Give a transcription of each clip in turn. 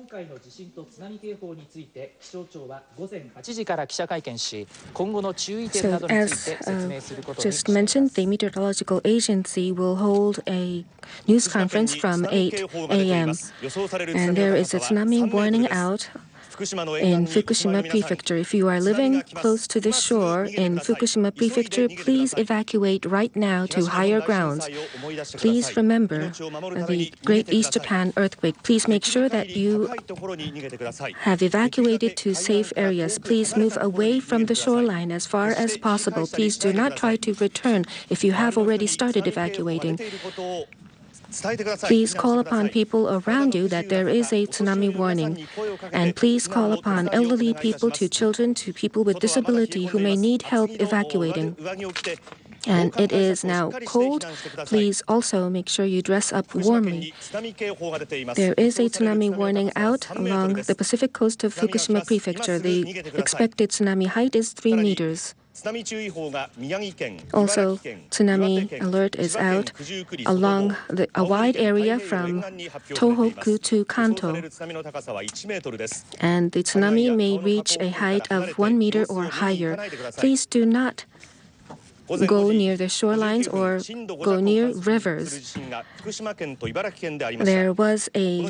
回の地震と津波警報について気象庁は午前8時から記者会見し、今後の注意点などについて説明することにしています。Just mentioned, the Meteorological Agency will hold a news conference from 8 a.m. and there is a tsunami warning out in Fukushima Prefecture. If you are living close to the shore in Fukushima Prefecture, please evacuate right now to higher grounds. Please remember the Great East Japan earthquake. Please make sure that you have evacuated to safe areas. Please move away from the shoreline as far as possible. Please do not try to return if you have already started evacuating. Please call upon people around you that there is a tsunami warning. And please call upon elderly people, to children, to people with disability who may need help evacuating. And it is now cold. Please also make sure you dress up warmly. There is a tsunami warning out along the Pacific coast of Fukushima Prefecture. The expected tsunami height is 3 meters. Also, tsunami alert is out along a wide area from Tohoku to Kanto. And the tsunami may reach a height of 1 meter or higher. Please do not go near the shorelines or go near rivers. There was a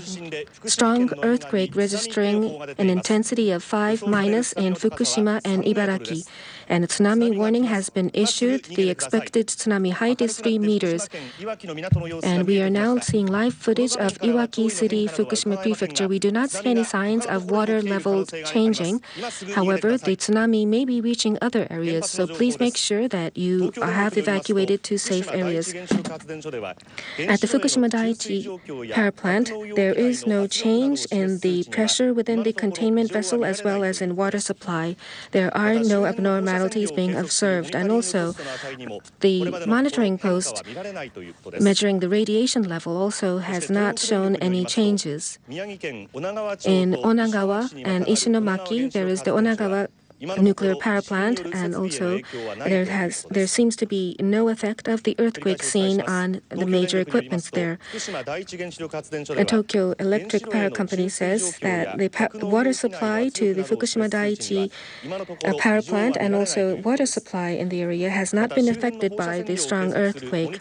strong earthquake registering an intensity of 5 minus in Fukushima and Ibaraki, and a tsunami warning has been issued. The expected tsunami height is 3 meters. And we are now seeing live footage of Iwaki City, Fukushima Prefecture. We do not see any signs of water level changing. However, the tsunami may be reaching other areas, so please make sure that you have evacuated to safe areas. At the Fukushima Daiichi power plant, there is no change in the pressure within the containment vessel as well as in water supply. There are no abnormalities being observed. And also, the monitoring post measuring the radiation level also has not shown any changes. In Onagawa and Ishinomaki, there is the Onagawa nuclear power plant, and also there seems to be no effect of the earthquake seen on the major equipments there. A Tokyo Electric Power Company says that the water supply to the Fukushima Daiichi power plant and also water supply in the area has not been affected by the strong earthquake.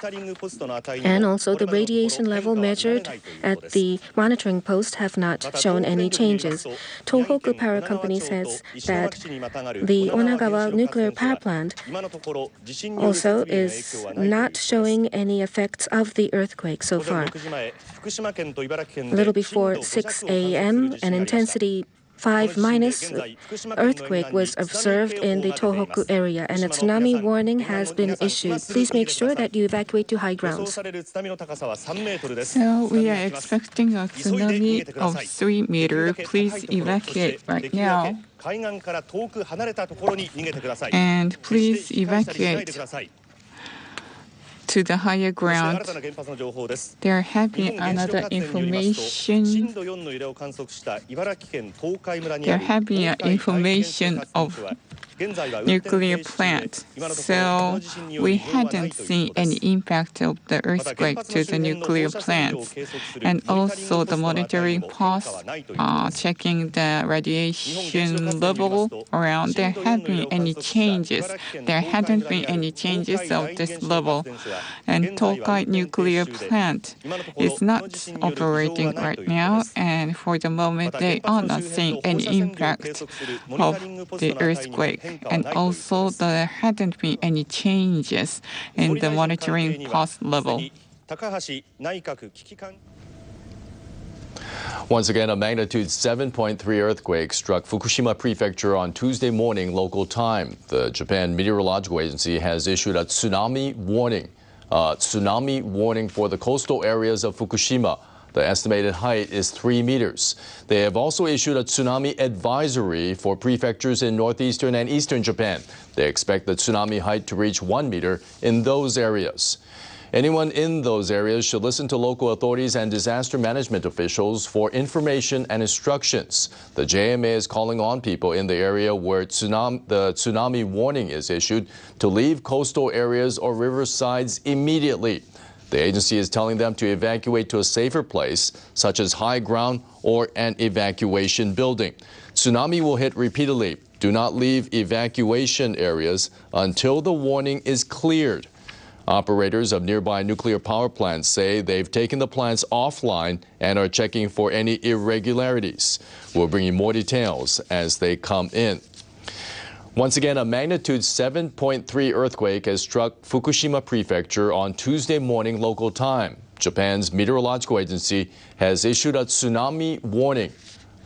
And also the radiation level measured at the monitoring post have not shown any changes. Tohoku Power Company says that the Onagawa nuclear power plant also is not showing any effects of the earthquake so far. A little before 6 a.m., an intensity 5 minus earthquake was observed in the Tohoku area, and a tsunami warning has been issued. Please make sure that you evacuate to high grounds. So we are expecting a tsunami of 3 meters. Please evacuate right now. And please evacuate to the higher ground. There have been another information. There have been information of nuclear plant. So we hadn't seen any impact of the earthquake to the nuclear plants. And also the monitoring post, checking the radiation level around. There haven't been any changes. There hadn't been any changes of this level. And Tokai nuclear plant is not operating right now. And for the moment, they are not seeing any impact of the earthquake. And also, there hadn't been any changes in the monitoring post level. Once again, a magnitude 7.3 earthquake struck Fukushima Prefecture on Tuesday morning local time. The Japan Meteorological Agency has issued a tsunami warning for the coastal areas of Fukushima. The estimated height is 3 meters. They have also issued a tsunami advisory for prefectures in northeastern and eastern Japan. They expect the tsunami height to reach 1 meter in those areas. Anyone in those areas should listen to local authorities and disaster management officials for information and instructions. The JMA is calling on people in the area where the tsunami warning is issued to leave coastal areas or riversides immediately. The agency is telling them to evacuate to a safer place, such as high ground or an evacuation building. Tsunami will hit repeatedly. Do not leave evacuation areas until the warning is cleared. Operators of nearby nuclear power plants say they've taken the plants offline and are checking for any irregularities. We'll bring you more details as they come in. Once again, a magnitude 7.3 earthquake has struck Fukushima Prefecture on Tuesday morning local time. Japan's meteorological agency has issued a tsunami warning.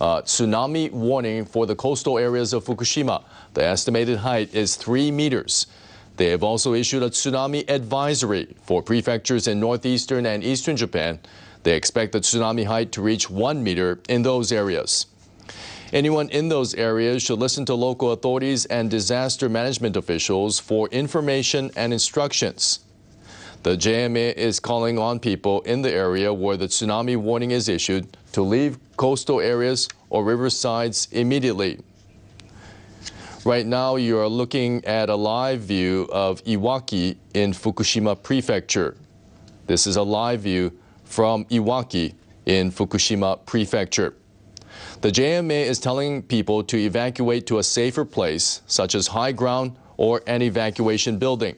Tsunami warning for the coastal areas of Fukushima. The estimated height is 3 meters. They have also issued a tsunami advisory for prefectures in northeastern and eastern Japan. They expect the tsunami height to reach 1 meter in those areas. Anyone in those areas should listen to local authorities and disaster management officials for information and instructions. The JMA is calling on people in the area where the tsunami warning is issued to leave coastal areas or riversides immediately. Right now, you are looking at a live view of Iwaki in Fukushima Prefecture. This is a live view from Iwaki in Fukushima Prefecture. The JMA is telling people to evacuate to a safer place, such as high ground or an evacuation building.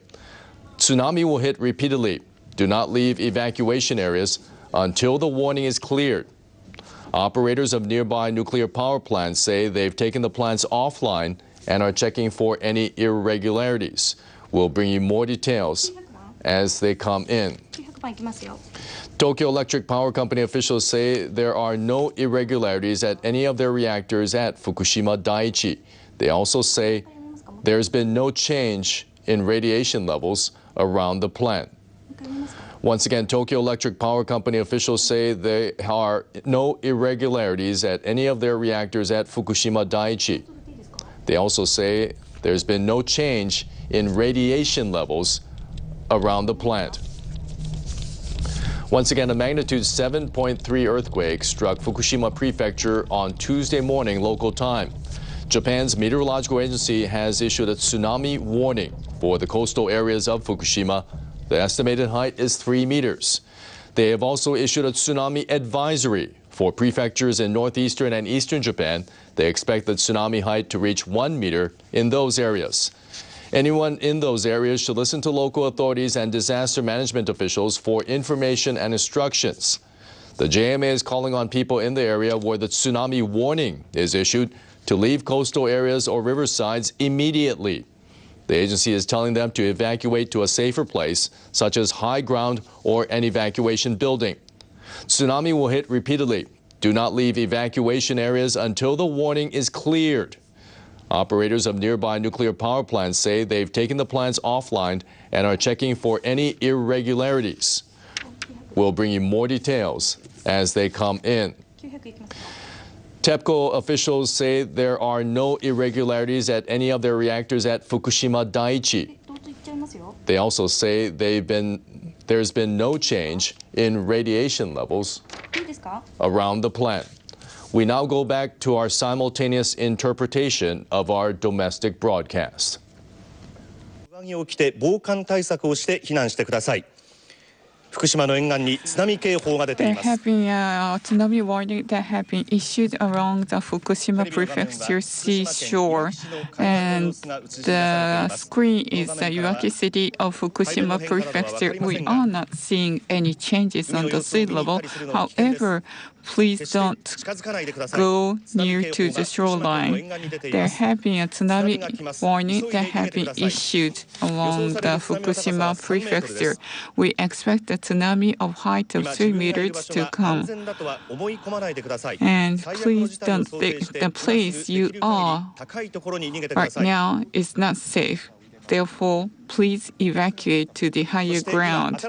Tsunami will hit repeatedly. Do not leave evacuation areas until the warning is cleared. Operators of nearby nuclear power plants say they've taken the plants offline and are checking for any irregularities. We'll bring you more details as they come in. Tokyo Electric Power Company officials say there are no irregularities at any of their reactors at Fukushima Daiichi. They also say there's been no change in radiation levels around the plant. Once again, Tokyo Electric Power Company officials say there are no irregularities at any of their reactors at Fukushima Daiichi. They also say there's been no change in radiation levels around the plant. Once again, a magnitude 7.3 earthquake struck Fukushima Prefecture on Tuesday morning local time. Japan's meteorological agency has issued a tsunami warning for the coastal areas of Fukushima. The estimated height is 3 meters. They have also issued a tsunami advisory for prefectures in northeastern and eastern Japan. They expect the tsunami height to reach 1 meter in those areas. Anyone in those areas should listen to local authorities and disaster management officials for information and instructions. The JMA is calling on people in the area where the tsunami warning is issued to leave coastal areas or riversides immediately. The agency is telling them to evacuate to a safer place, such as high ground or an evacuation building. Tsunami will hit repeatedly. Do not leave evacuation areas until the warning is cleared. Operators of nearby nuclear power plants say they've taken the plants offline and are checking for any irregularities. We'll bring you more details as they come in. TEPCO officials say there are no irregularities at any of their reactors at Fukushima Daiichi. They also say there's been no change in radiation levels around the plant. We now go back to our simultaneous interpretation of our domestic broadcast. There have been a tsunami warning that have been issued along the Fukushima Prefecture seashore, and the screen is the Iwaki city of Fukushima Prefecture. We are not seeing any changes on the sea level. However, please don't go near to the shoreline. There have been a tsunami warning that have been issued along the Fukushima Prefecture. We expect a tsunami of height of 3 meters to come. And please don't think the place you are right now is not safe. Therefore, please evacuate to the higher ground.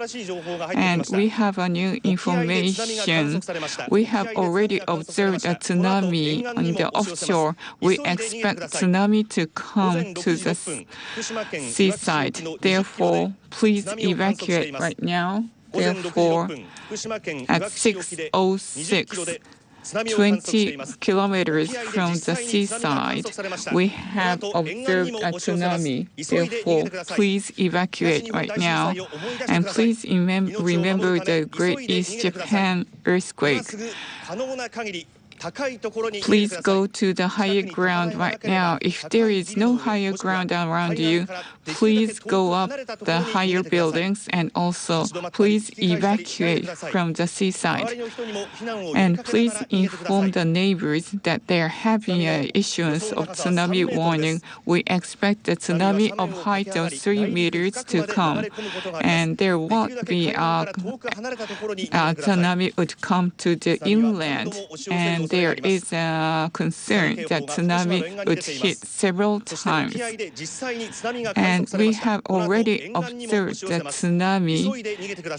And we have a new information. We have already observed a tsunami on the offshore. We expect tsunami to come to the seaside. Therefore, please evacuate right now. Therefore, at 6:06, 20 kilometers from the seaside, we have observed a tsunami. Therefore, please evacuate right now. And please remember the Great East Japan earthquake. Please go to the higher ground right now. If there is no higher ground around you, please go up the higher buildings and also please evacuate from the seaside. And please inform the neighbors that they are having an issuance of tsunami warning. We expect the tsunami of height of 3 meters to come, and there won't be a tsunami would come to the inland, and there is a concern that tsunami would hit several times. And we have already observed the tsunami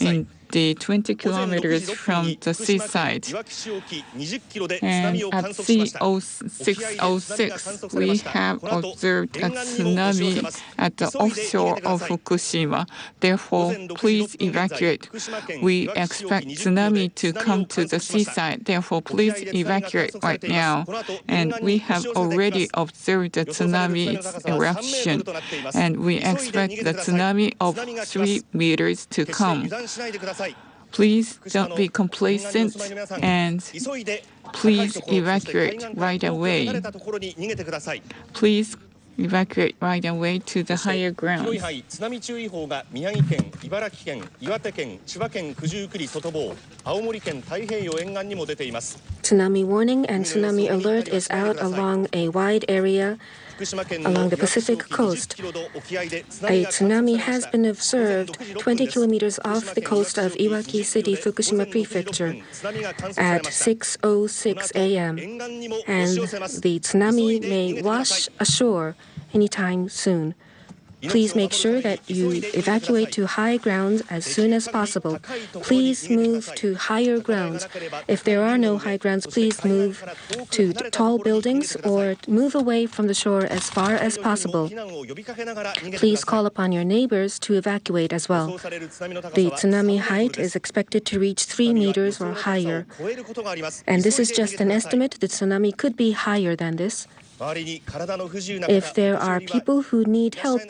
in the 20 kilometers from the seaside. And at 6:06, we have observed a tsunami at the offshore of Fukushima. Therefore, please evacuate. We expect tsunami to come to the seaside. Therefore, please evacuate right now. And we have already observed the tsunami's eruption, and we expect the tsunami of 3 meters to come. Please don't be complacent and please evacuate right away. Please evacuate right away to the higher ground. Tsunami warning and tsunami alert is out along a wide area along the Pacific coast. A tsunami has been observed 20 kilometers off the coast of Iwaki City, Fukushima Prefecture at 6:06 a.m. and the tsunami may wash ashore anytime soon. Please make sure that you evacuate to high grounds as soon as possible. Please move to higher grounds. If there are no high grounds, please move to tall buildings or move away from the shore as far as possible. Please call upon your neighbors to evacuate as well. The tsunami height is expected to reach 3 meters or higher. And this is just an estimate. The tsunami could be higher than this. If there are people who need help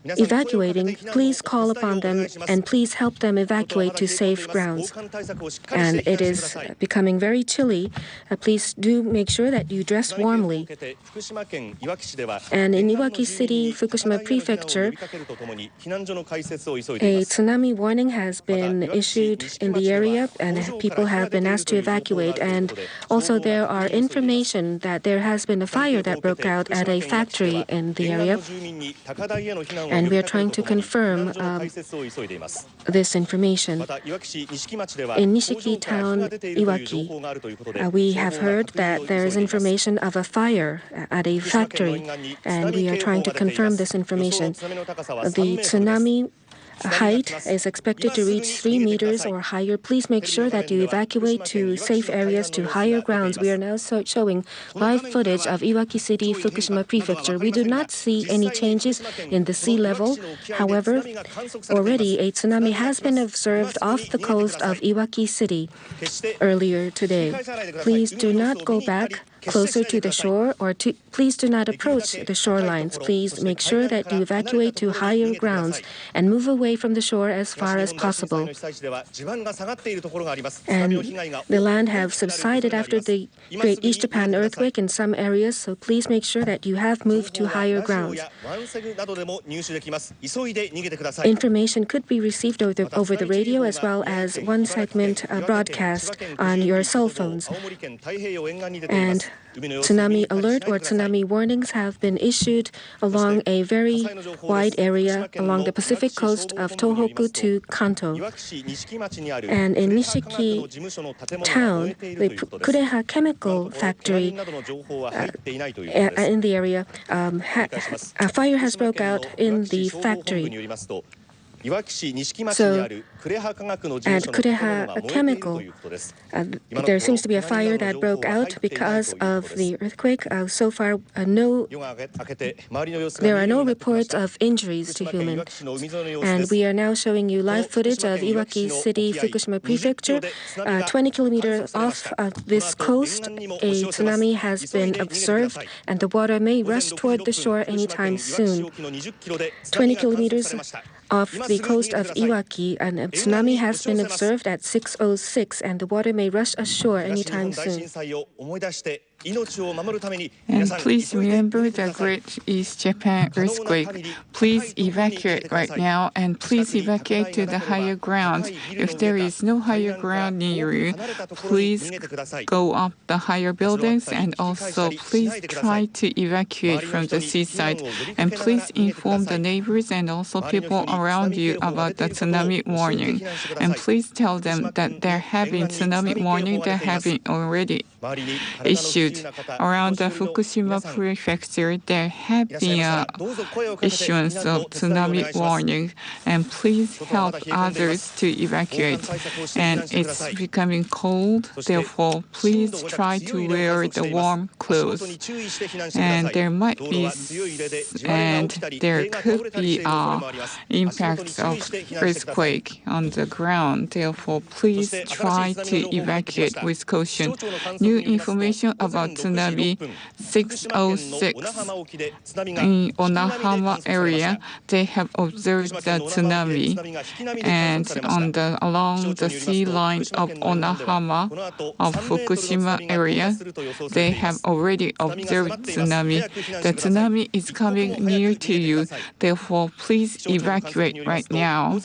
evacuating, please call upon them and please help them evacuate to safe grounds. And it is becoming very chilly. Please do make sure that you dress warmly. And in Iwaki City, Fukushima Prefecture, a tsunami warning has been issued in the area and people have been asked to evacuate. And also there are information that there has been a fire that broke out at a factory in the area. And we are trying to confirm this information. In Nishiki Town, Iwaki, we have heard that there is information of a fire at a factory, and we are trying to confirm this information. The tsunami height is expected to reach 3 meters or higher. Please make sure that you evacuate to safe areas to higher grounds. We are now showing live footage of Iwaki City, Fukushima Prefecture. We do not see any changes in the sea level. However, already a tsunami has been observed off the coast of Iwaki City earlier today. Please do not go back closer to the shore or please do not approach the shorelines. Please make sure that you evacuate to higher grounds and move away from the shore as far as possible. And the land have subsided after the Great East Japan earthquake in some areas, so please make sure that you have moved to higher grounds. Information could be received over the radio as well as one segment broadcast on your cell phones. And tsunami alert or tsunami warnings have been issued along a very wide area along the Pacific coast of Tohoku to Kanto. And in Nishiki Town, the Kureha chemical factory in the area, a fire has broke out in the factory. So, at Kureha Chemical, there seems to be a fire that broke out because of the earthquake. So far, there are no reports of injuries to humans. And we are now showing you live footage of Iwaki City, Fukushima Prefecture. 20 kilometers off this coast, a tsunami has been observed, and the water may rush toward the shore anytime soon. 20 kilometers off the coast of Iwaki, a tsunami has been observed at 6:06, and the water may rush ashore anytime soon. And please remember the Great East Japan earthquake. Please evacuate right now, and please evacuate to the higher ground. If there is no higher ground near you, please go up the higher buildings, and also please try to evacuate from the seaside. And please inform the neighbors and also people around you about the tsunami warning. And please tell them that they're having tsunami warning that have been already issued. Around the Fukushima Prefecture, there have been issuance of tsunami warning, and please help others to evacuate. And it's becoming cold, therefore, please try to wear the warm clothes. And there might be, and there could be impacts of earthquake on the ground. Therefore, please try to evacuate with caution. New information about tsunami 6:06 in Onahama area. They have observed the tsunami, and along the sea line of Onahama of Fukushima area, they have already observed tsunami. The tsunami is coming near to you. Therefore, please evacuate right now.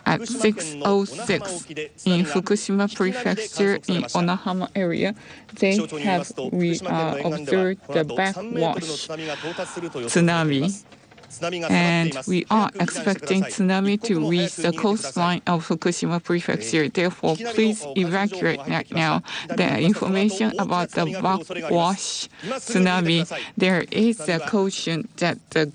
At 6:06 in Fukushima Prefecture in Onahama area, they have observed the backwash tsunami. And we are expecting tsunami to reach the coastline of Fukushima Prefecture. Therefore, please evacuate right now. The information about the backwash tsunami, there is a caution that the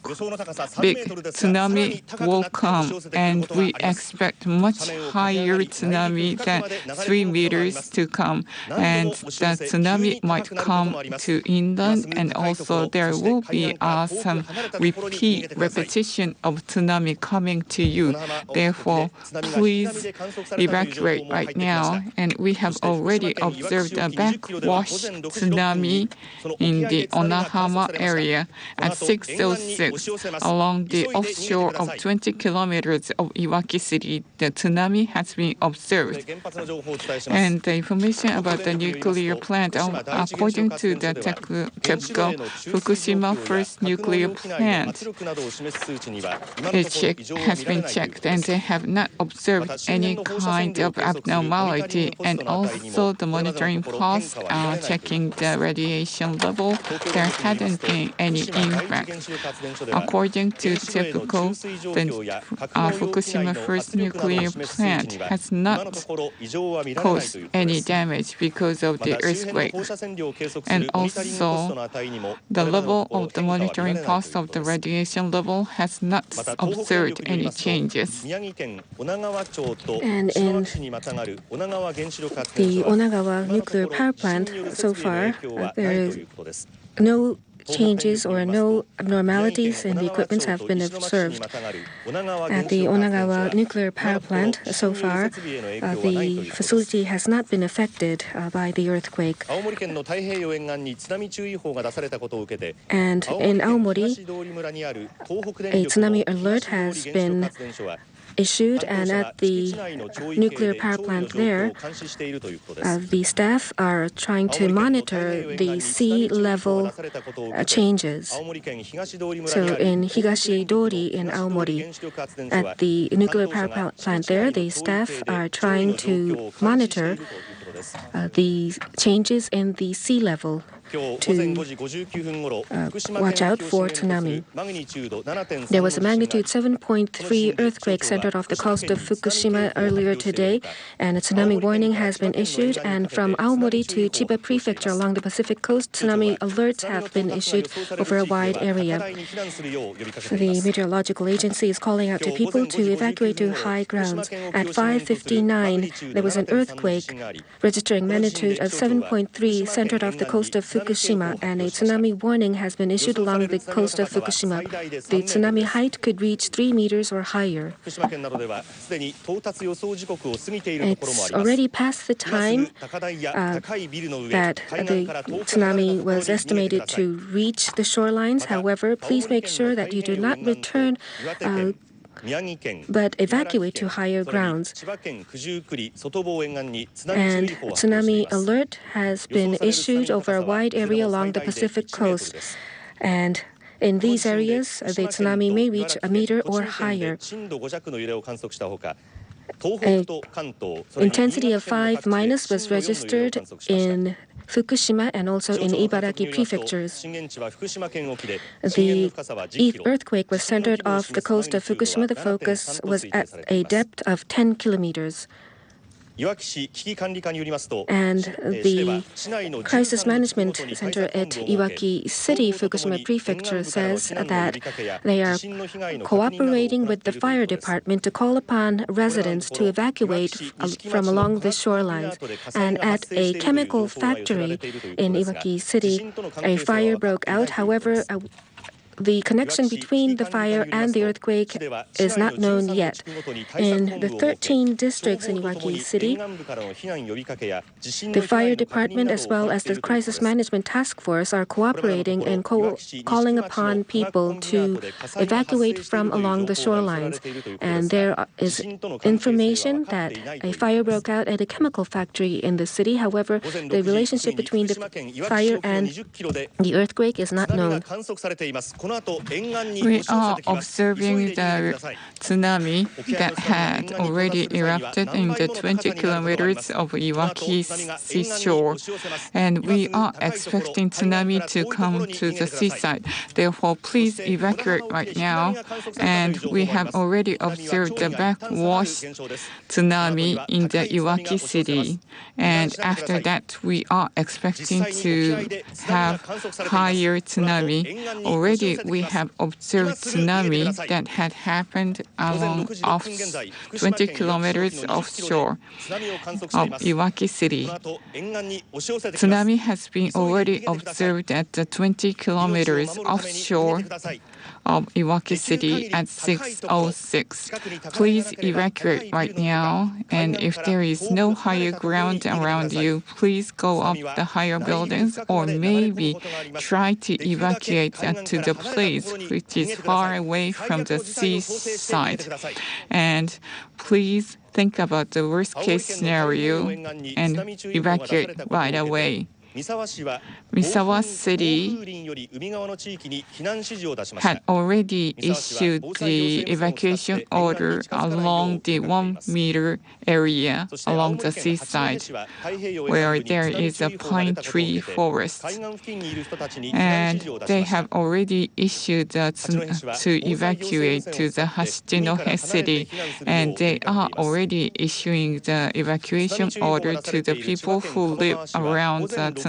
big tsunami will come, and we expect much higher tsunami than 3 meters to come. And the tsunami might come to inland, and also there will be some repetition of tsunami coming to you. Therefore, please evacuate right now. And we have already observed a backwash tsunami in the Onahama area at 6:06 along the offshore of 20 kilometers of Iwaki City. The tsunami has been observed. And the information about the nuclear plant, according to the TEPCO, Fukushima first nuclear plant, it has been checked, and they have not observed any kind of abnormality. And also the monitoring post checking the radiation level, there hadn't been any impact. According to TEPCO, the Fukushima first nuclear plant has not caused any damage because of the earthquake. And also, the level of the monitoring post of the radiation level has not observed any changes. And in the Onagawa nuclear power plant, so far, there is no changes or no abnormalities in the equipment have been observed. At the Onagawa nuclear power plant, so far, the facility has not been affected by the earthquake. And in Aomori, a tsunami alert has been issued, and at the nuclear power plant there, the staff are trying to monitor the sea level changes. So in Higashidori in Aomori, at the nuclear power plant there, the staff are trying to monitor the changes in the sea level to watch out for tsunami. There was a magnitude 7.3 earthquake centered off the coast of Fukushima earlier today, and a tsunami warning has been issued. And from Aomori to Chiba Prefecture along the Pacific coast, tsunami alerts have been issued over a wide area. The meteorological agency is calling out to people to evacuate to high grounds. At 5:59, there was an earthquake registering magnitude of 7.3 centered off the coast of Fukushima, and a tsunami warning has been issued along the coast of Fukushima. The tsunami height could reach 3 meters or higher. It's already past the time that the tsunami was estimated to reach the shorelines. However, please make sure that you do not return but evacuate to higher grounds. And tsunami alert has been issued over a wide area along the Pacific coast. And in these areas, the tsunami may reach a meter or higher. An intensity of 5- was registered in Fukushima and also in Ibaraki prefectures. The earthquake was centered off the coast of Fukushima. The focus was at a depth of 10 kilometers. And the Crisis Management Center at Iwaki City, Fukushima Prefecture, says that they are cooperating with the fire department to call upon residents to evacuate from along the shorelines. And at a chemical factory in Iwaki City, a fire broke out. However, the connection between the fire and the earthquake is not known yet. In the 13 districts in Iwaki City, the fire department as well as the crisis management task force are cooperating in calling upon people to evacuate from along the shorelines. And there is information that a fire broke out at a chemical factory in the city. However, the relationship between the fire and the earthquake is not known. We are observing the tsunami that had already erupted in the 20 kilometers of Iwaki seashore, and we are expecting tsunami to come to the seaside. Therefore, please evacuate right now. And we have already observed the backwash tsunami in the Iwaki city, and after that, we are expecting to have higher tsunami. Already, we have observed tsunami that had happened along 20 kilometers offshore of Iwaki City. Tsunami has been already observed at the 20 kilometers offshore of Iwaki City at 6:06. Please evacuate right now, and if there is no higher ground around you, please go up the higher buildings or maybe try to evacuate to the place which is far away from the seaside. And please think about the worst case scenario and evacuate right away. Misawa City had already issued the evacuation order along the 1 meter area along the seaside where there is a pine tree forest. And they have already issued to evacuate to the Hashinohe City, and they are already issuing the evacuation order to the people who live around the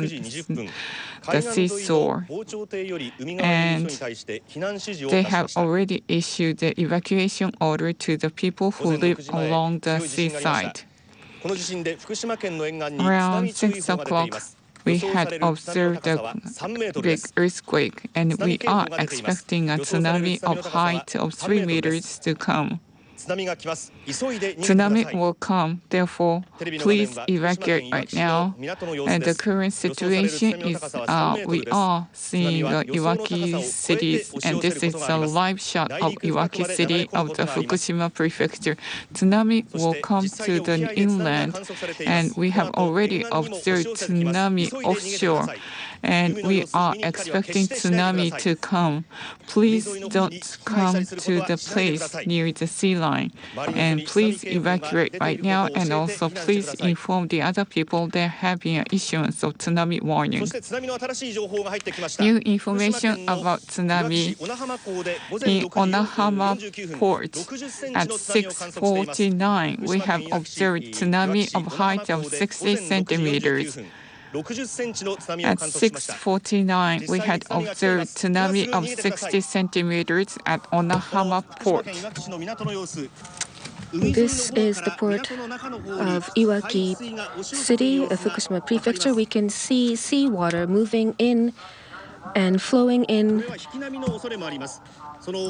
seashore, and they have already issued the evacuation order to the people who live along the seaside. Around 6 o'clock, we had observed a big earthquake, and we are expecting a tsunami of height of 3 meters to come. Tsunami will come, therefore, please evacuate right now. And the current situation is we are seeing Iwaki City, and this is a live shot of Iwaki City of the Fukushima Prefecture. Tsunami will come to the inland, and we have already observed tsunami offshore. And we are expecting tsunami to come. Please don't come to the place near the sea line. And please evacuate right now, and also please inform the other people they're having an issuance of tsunami warning. New information about tsunami in Onahama Port at 6:49. We have observed tsunami of height of 60 centimeters. At 6:49, we had observed tsunami of 60 centimeters at Onahama Port. This is the port of Iwaki City, Fukushima Prefecture. We can see seawater moving in and flowing in.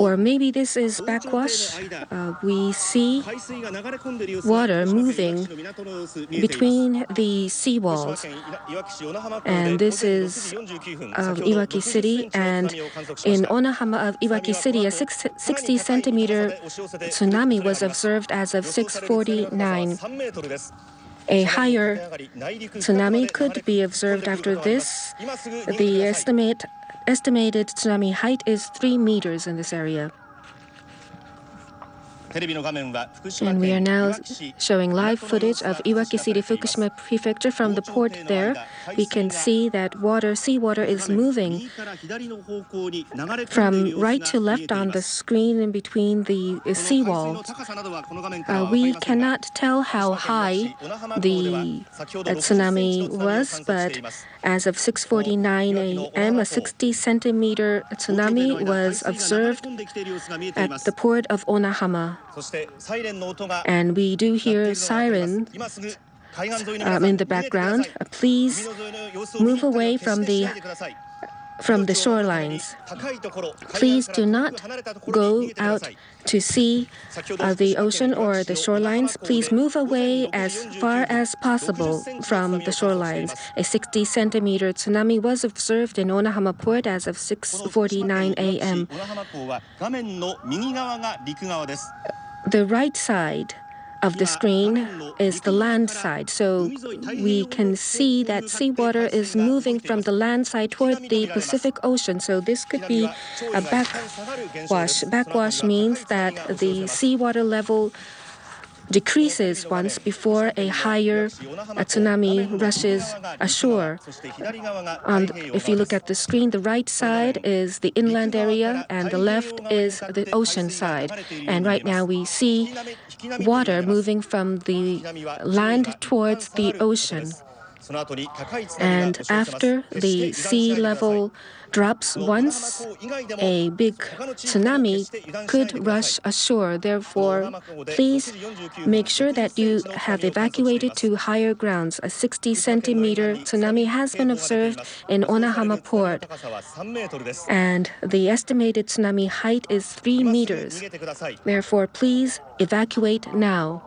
Or maybe this is backwash. We see water moving between the seawalls. And this is Iwaki City. And in Onahama of Iwaki City, a 60 centimeter tsunami was observed as of 6:49. A higher tsunami could be observed after this. The estimated tsunami height is 3 meters in this area. And we are now showing live footage of Iwaki City, Fukushima Prefecture. From the port there, we can see that seawater is moving from right to left on the screen in between the seawall. We cannot tell how high the tsunami was, but as of 6:49 a.m., a 60 centimeter tsunami was observed at the port of Onahama. And we do hear sirens in the background. Please move away from the shorelines. Please do not go out to see the ocean or the shorelines. Please move away as far as possible from the shorelines. A 60 centimeter tsunami was observed in Onahama Port as of 6:49 a.m. The right side of the screen is the land side, so we can see that seawater is moving from the land side toward the Pacific Ocean. So this could be a backwash. Backwash means that the seawater level decreases once before a higher tsunami rushes ashore. If you look at the screen, the right side is the inland area and the left is the ocean side. And right now we see water moving from the land towards the ocean. And after the sea level drops once, a big tsunami could rush ashore. Therefore, please make sure that you have evacuated to higher grounds. A 60 centimeter tsunami has been observed in Onahama Port, and the estimated tsunami height is 3 meters. Therefore, please evacuate now.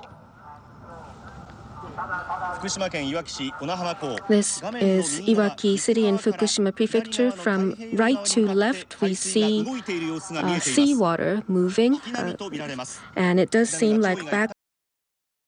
This is Iwaki City in Fukushima Prefecture. From right to left, we see seawater moving, and it does seem like